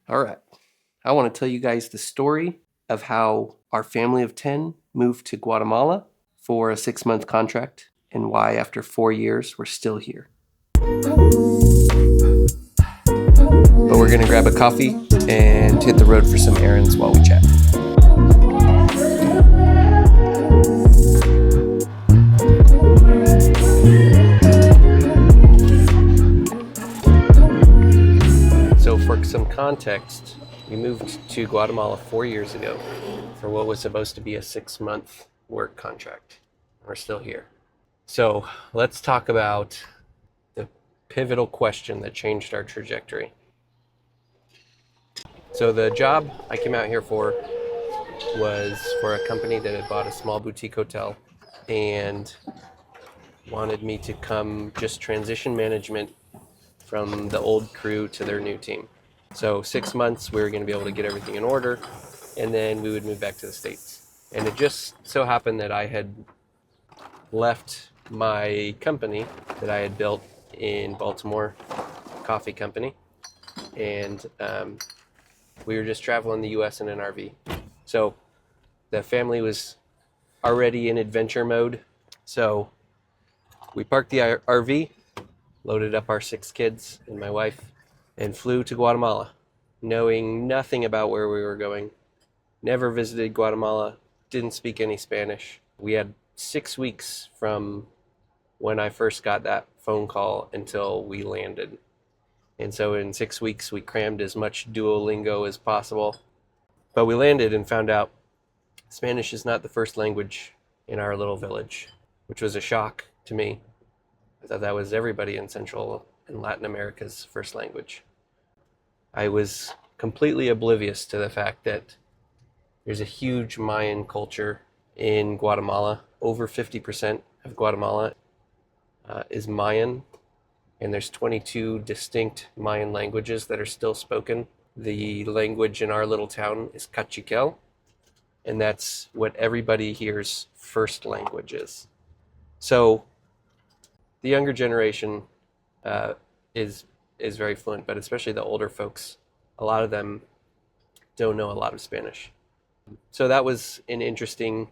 All right. I want to tell you guys the story of how our family of 10 moved to Guatemala for a 6-month contract and why, after 4 years, we're still here. But we're going to grab a coffee and hit the road for some errands while we chat. So, for some context, we moved to Guatemala 4 years ago for what was supposed to be a 6-month work contract. We're still here. So, let's talk about the pivotal question that changed our trajectory. So, the job I came out here for was for a company that had bought a small boutique hotel and wanted me to come just transition management from the old crew to their new team. So 6 months, we were going to be able to get everything in order, and then we would move back to the States. And it just so happened that I had left my company that I had built in Baltimore, coffee company, and we were just traveling the U.S. in an RV. So the family was already in adventure mode. So we parked the RV, loaded up our 6 kids and my wife, and flew to Guatemala, knowing nothing about where we were going. Never visited Guatemala, didn't speak any Spanish. We had 6 weeks from when I first got that phone call until we landed. And so in 6 weeks, we crammed as much Duolingo as possible. But we landed and found out Spanish is not the first language in our little village, which was a shock to me. I thought that was everybody in Central and Latin America's first language. I was completely oblivious to the fact that there's a huge Mayan culture in Guatemala. Over 50% of Guatemala is Mayan, and there's 22 distinct Mayan languages that are still spoken. The language in our little town is Cachiquel, and that's what everybody here's first language is. So the younger generation is very fluent, but especially the older folks, a lot of them don't know a lot of Spanish. So that was an interesting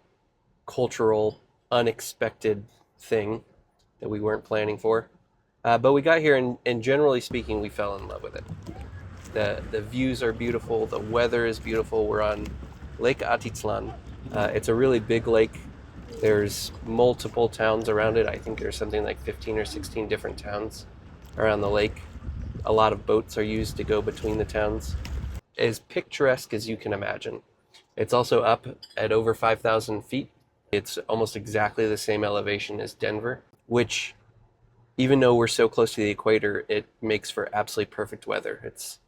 cultural, unexpected thing that we weren't planning for. But we got here, and generally speaking, we fell in love with it. The views are beautiful. The weather is beautiful. We're on Lake Atitlán. It's a really big lake. There's multiple towns around it. I think there's something like 15 or 16 different towns around the lake. A lot of boats are used to go between the towns. As picturesque as you can imagine. It's also up at over 5,000 feet. It's almost exactly the same elevation as Denver, which, even though we're so close to the equator, it makes for absolutely perfect weather. It's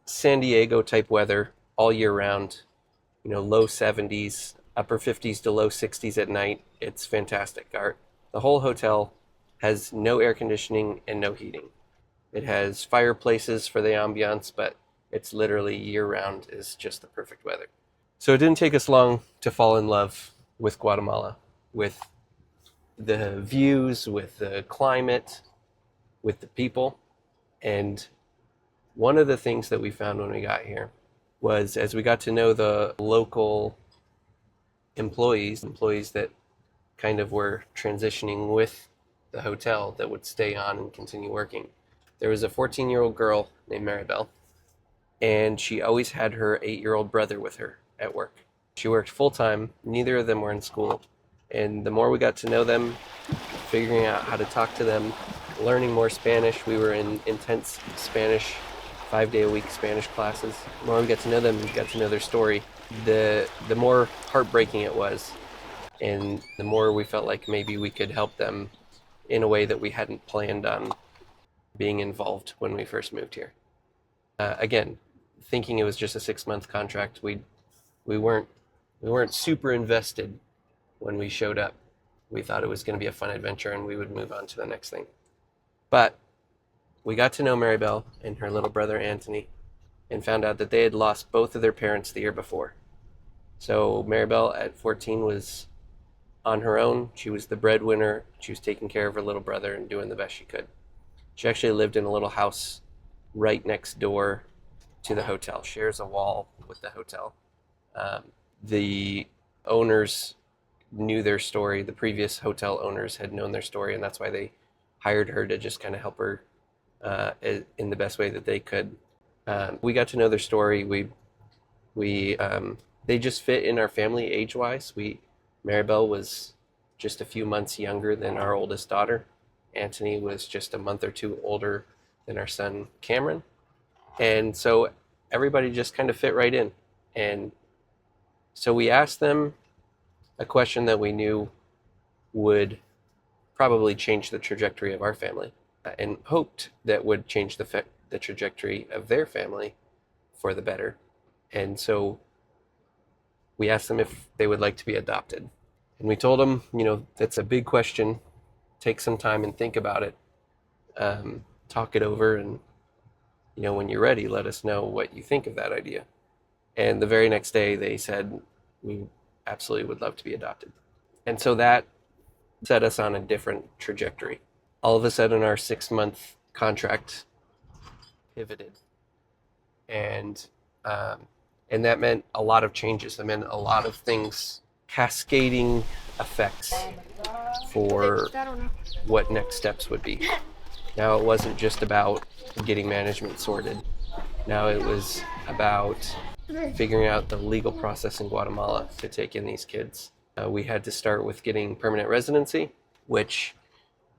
San Diego type weather all year round, low 70s, upper 50s to low 60s at night. It's fantastic. The whole hotel has no air conditioning and no heating. It has fireplaces for the ambiance, but it's literally year round is just the perfect weather. So it didn't take us long to fall in love with Guatemala, with the views, with the climate, with the people. And one of the things that we found when we got here was, as we got to know the local employees that kind of were transitioning with the hotel that would stay on and continue working, there was a 14-year-old girl named Maribel, and she always had her 8-year-old brother with her at work. She worked full-time. Neither of them were in school. And the more we got to know them, figuring out how to talk to them, learning more Spanish, we were in intense Spanish, 5-day-a-week Spanish classes. The more we got to know them, we got to know their story, the more heartbreaking it was. And the more we felt like maybe we could help them in a way that we hadn't planned on being involved when we first moved here. Again, thinking it was just a 6-month contract, we weren't super invested when we showed up. We thought it was going to be a fun adventure and we would move on to the next thing. But we got to know Maribel and her little brother Anthony and found out that they had lost both of their parents the year before. So Maribel at 14 was on her own. She was the breadwinner. She was taking care of her little brother and doing the best she could. She actually lived in a little house right next door to the hotel, shares a wall with the hotel. The owners knew their story. The previous hotel owners had known their story, and that's why they hired her to just kind of help her in the best way that they could. We got to know their story. We They just fit in our family age-wise. Maribel was just a few months younger than our oldest daughter. Anthony was just a month or two older than our son Cameron, and so everybody just kind of fit right in. And so we asked them a question that we knew would probably change the trajectory of our family, and hoped that would change the trajectory of their family for the better. And so we asked them if they would like to be adopted. And we told them, that's a big question. Take some time and think about it. Talk it over, and when you're ready, let us know what you think of that idea. And the very next day they said, we absolutely would love to be adopted. And so that set us on a different trajectory. All of a sudden our 6-month contract pivoted, and that meant a lot of changes. That meant a lot of things, cascading effects for what next steps would be. Now it wasn't just about getting management sorted. Now it was about figuring out the legal process in Guatemala to take in these kids. We had to start with getting permanent residency, which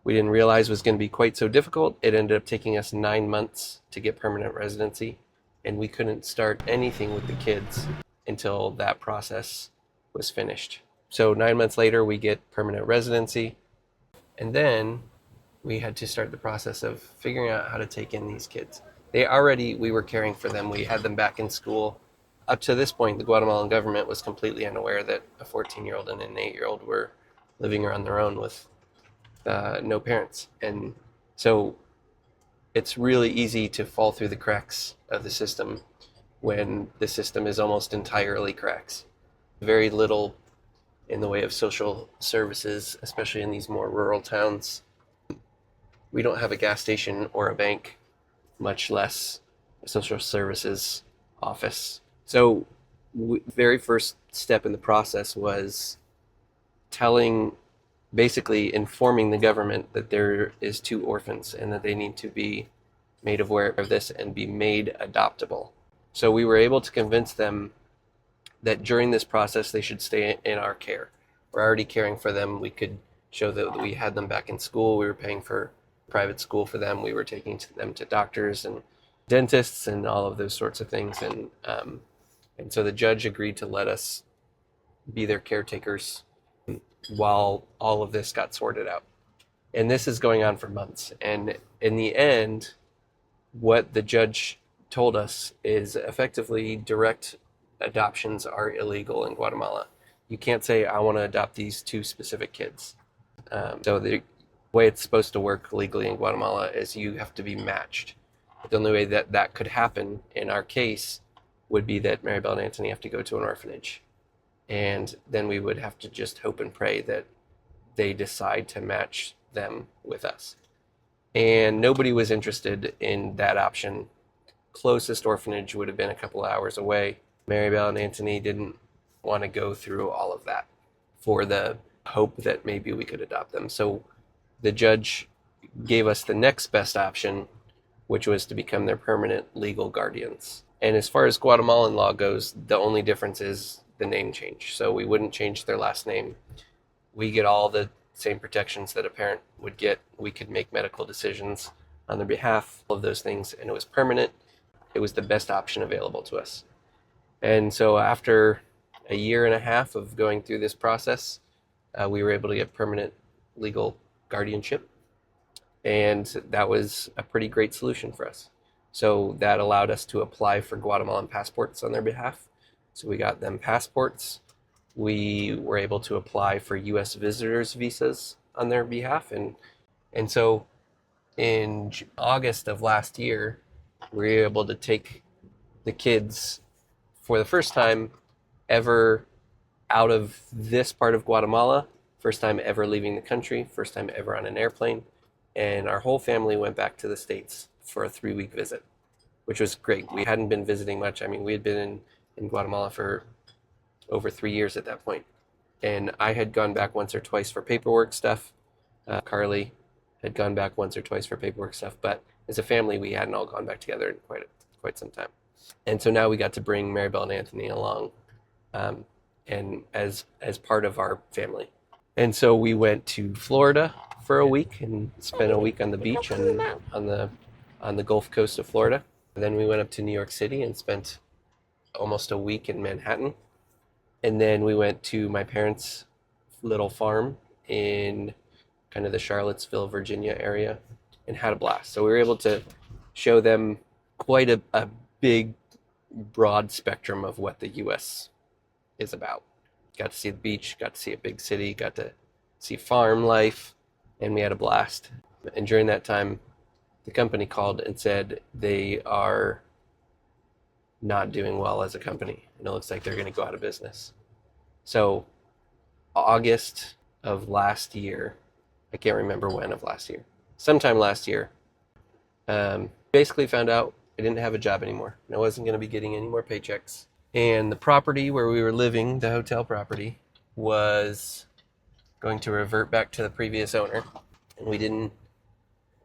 we didn't realize was going to be quite so difficult. It ended up taking us 9 months to get permanent residency, and we couldn't start anything with the kids until that process was finished. So 9 months later, we get permanent residency, and then we had to start the process of figuring out how to take in these kids. We were caring for them. We had them back in school. Up to this point, the Guatemalan government was completely unaware that a 14-year-old and an 8-year-old were living on their own with no parents. And so it's really easy to fall through the cracks of the system when the system is almost entirely cracks. Very little in the way of social services, especially in these more rural towns. We don't have a gas station or a bank, much less a social services office. So very first step in the process was basically informing the government that there is 2 orphans and that they need to be made aware of this and be made adoptable. So we were able to convince them that during this process they should stay in our care. We're already caring for them. We could show that we had them back in school. We were paying for private school for them. We were taking them to doctors and dentists and all of those sorts of things. And so the judge agreed to let us be their caretakers while all of this got sorted out. And this is going on for months. And in the end, what the judge told us is effectively direct adoptions are illegal in Guatemala. You can't say, I want to adopt these 2 specific kids. So the way it's supposed to work legally in Guatemala is you have to be matched. The only way that could happen in our case would be that Maribel and Anthony have to go to an orphanage. And then we would have to just hope and pray that they decide to match them with us. And nobody was interested in that option. Closest orphanage would have been a couple of hours away. Maribel and Anthony didn't want to go through all of that for the hope that maybe we could adopt them. So the judge gave us the next best option, which was to become their permanent legal guardians. And as far as Guatemalan law goes, the only difference is the name change. So we wouldn't change their last name. We get all the same protections that a parent would get. We could make medical decisions on their behalf, all of those things, and it was permanent. It was the best option available to us. And so after a year and a half of going through this process, we were able to get permanent legal guardianship. And that was a pretty great solution for us. So that allowed us to apply for Guatemalan passports on their behalf. So we got them passports. We were able to apply for U.S. visitors visas on their behalf. And so in August of last year, we were able to take the kids for the first time ever out of this part of Guatemala, first time ever leaving the country, first time ever on an airplane. And our whole family went back to the States for a 3-week visit, which was great. We hadn't been visiting much. I mean, we had been in Guatemala for over 3 years at that point. And I had gone back once or twice for paperwork stuff. Carly had gone back once or twice for paperwork stuff, but as a family, we hadn't all gone back together in quite some time. And so now we got to bring Maribel and Anthony along, and as part of our family. And so we went to Florida for a week and spent a week on the beach and on the Gulf Coast of Florida. And then we went up to New York City and spent almost a week in Manhattan. And then we went to my parents' little farm in kind of the Charlottesville, Virginia area, and had a blast. So we were able to show them quite a big, broad spectrum of what the U.S. is about. Got to see the beach, got to see a big city, got to see farm life, and we had a blast. And during that time, the company called and said they are not doing well as a company, and it looks like they're going to go out of business. So August of last year, I can't remember when of last year, sometime last year, basically found out I didn't have a job anymore, and I wasn't going to be getting any more paychecks. And the property where we were living, the hotel property, was going to revert back to the previous owner. And we didn't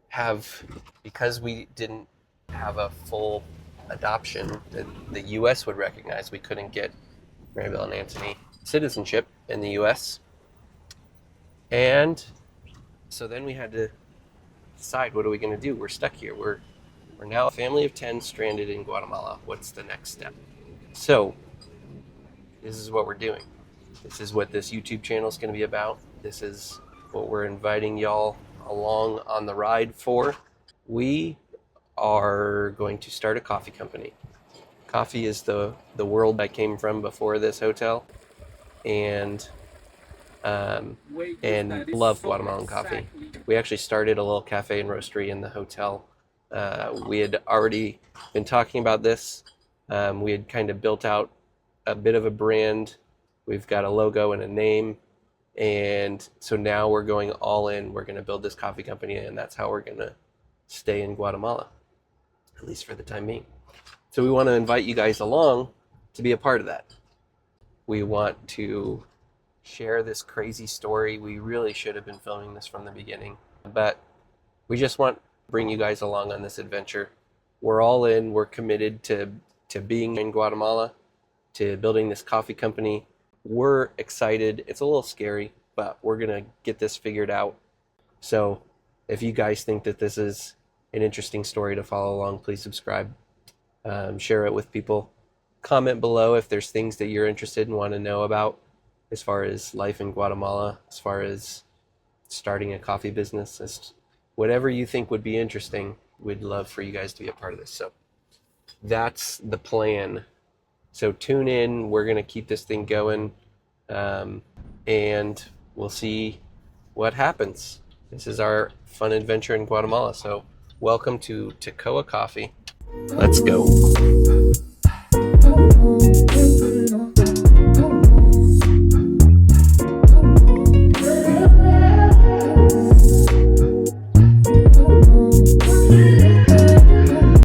have, because we didn't have a full adoption that the U.S. would recognize, we couldn't get Maribel and Anthony citizenship in the U.S. And so then we had to decide, what are we going to do? We're stuck here. We're now a family of 10 stranded in Guatemala. What's the next step? So this is what we're doing. This is what this YouTube channel is going to be about. This is what we're inviting y'all along on the ride for. We are going to start a coffee company. Coffee is the world I came from before this hotel, and love Guatemalan coffee. We actually started a little cafe and roastery in the hotel. We had already been talking about this. We had kind of built out a bit of a brand. We've got a logo and a name. And so now we're going all in. We're going to build this coffee company, and that's how we're going to stay in Guatemala, at least for the time being. So we want to invite you guys along to be a part of that. We want to share this crazy story. We really should have been filming this from the beginning, but we just want to bring you guys along on this adventure. We're all in. We're committed to being in Guatemala, to building this coffee company. We're excited. It's a little scary, but we're going to get this figured out. So if you guys think that this is an interesting story to follow along, please subscribe, share it with people. Comment below if there's things that you're interested and want to know about as far as life in Guatemala, as far as starting a coffee business. Whatever you think would be interesting, we'd love for you guys to be a part of this. So that's the plan. So tune in. We're going to keep this thing going, and we'll see what happens. This is our fun adventure in Guatemala. So welcome to Tecoa Coffee. Let's go.